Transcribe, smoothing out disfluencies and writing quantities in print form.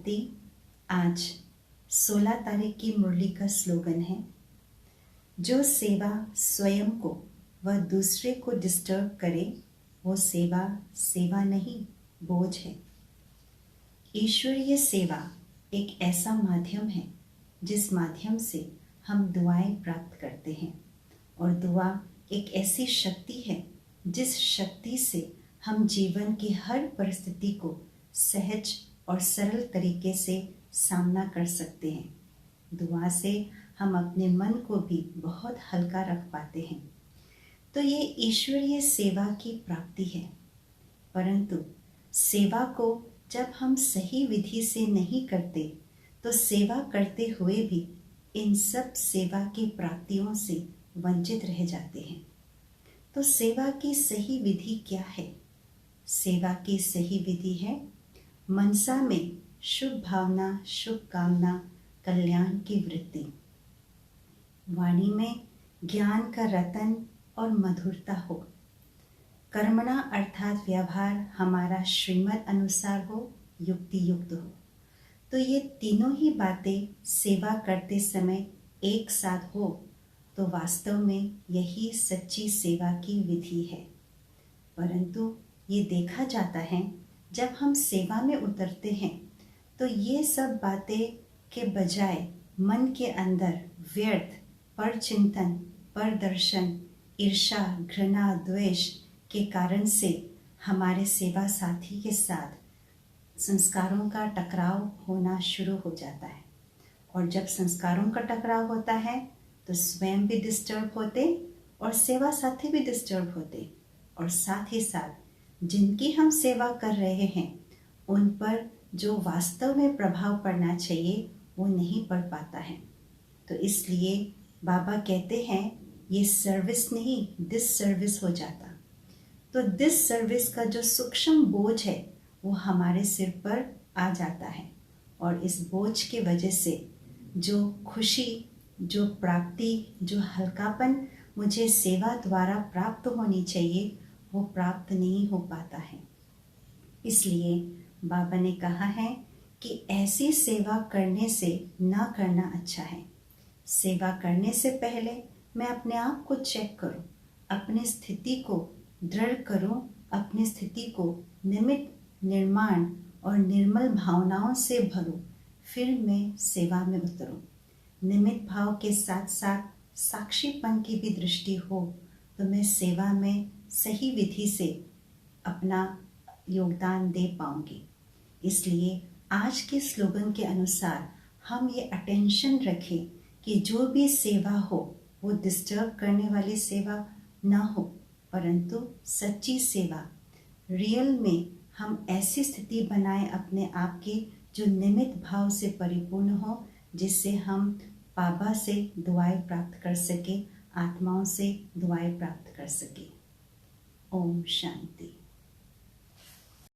शांति। आज 16 तारीख की मुरली का स्लोगन है, जो सेवा स्वयं को व दूसरे को डिस्टर्ब करे वो सेवा सेवा नहीं, बोझ है। ईश्वरीय सेवा एक ऐसा माध्यम है जिस माध्यम से हम दुआएं प्राप्त करते हैं, और दुआ एक ऐसी शक्ति है जिस शक्ति से हम जीवन की हर परिस्थिति को सहज और सरल तरीके से सामना कर सकते हैं। दुआ से हम अपने मन को भी बहुत हल्का रख पाते हैं। तो ये ईश्वरीय सेवा की प्राप्ति है। परंतु सेवा को जब हम सही विधि से नहीं करते तो सेवा करते हुए भी इन सब सेवा की प्राप्तियों से वंचित रह जाते हैं। तो सेवा की सही विधि क्या है? सेवा की सही विधि है मनसा में शुभ भावना, शुभ कामना, कल्याण की वृत्ति, वाणी में ज्ञान का रतन और मधुरता हो, कर्मणा अर्थात व्यवहार हमारा श्रीमत अनुसार हो, युक्ति युक्त हो। तो ये तीनों ही बातें सेवा करते समय एक साथ हो तो वास्तव में यही सच्ची सेवा की विधि है। परंतु ये देखा जाता है जब हम सेवा में उतरते हैं तो ये सब बातें के बजाय मन के अंदर व्यर्थ पर चिंतन, पर दर्शन, ईर्षा, घृणा, द्वेष के कारण से हमारे सेवा साथी के साथ संस्कारों का टकराव होना शुरू हो जाता है। और जब संस्कारों का टकराव होता है तो स्वयं भी डिस्टर्ब होते और सेवा साथी भी डिस्टर्ब होते, और साथ ही साथ जिनकी हम सेवा कर रहे हैं उन पर जो वास्तव में प्रभाव पड़ना चाहिए वो नहीं पड़ पाता है। तो इसलिए बाबा कहते हैं ये सर्विस नहीं, डिस सर्विस हो जाता। तो डिस सर्विस का जो सूक्ष्म बोझ है वो हमारे सिर पर आ जाता है, और इस बोझ के वजह से जो खुशी, जो प्राप्ति, जो हल्कापन मुझे सेवा द्वारा प्राप्त होनी चाहिए वो प्राप्त नहीं हो पाता है। इसलिए बाबा ने कहा है कि ऐसी सेवा करने से ना करना अच्छा है। सेवा करने से पहले मैं अपने आप को चेक करूं, अपनी स्थिति को दृढ़ करूं, अपनी स्थिति को निमित्त, निर्माण और निर्मल भावनाओं से भरूं, फिर मैं सेवा में उतरूं। निमित्त भाव के साथ साथ साक्षीपन की भी दृष्टि हो तो मैं सेवा में सही विधि से अपना योगदान दे पाऊंगी। इसलिए आज के स्लोगन के अनुसार हम ये अटेंशन रखें कि जो भी सेवा हो वो डिस्टर्ब करने वाली सेवा ना हो, परंतु सच्ची सेवा, रियल में हम ऐसी स्थिति बनाएं अपने आप की जो निमित्त भाव से परिपूर्ण हो, जिससे हम बाबा से दुआएं प्राप्त कर सके, आत्माओं से दुआएं प्राप्त कर सके। ओम शांति।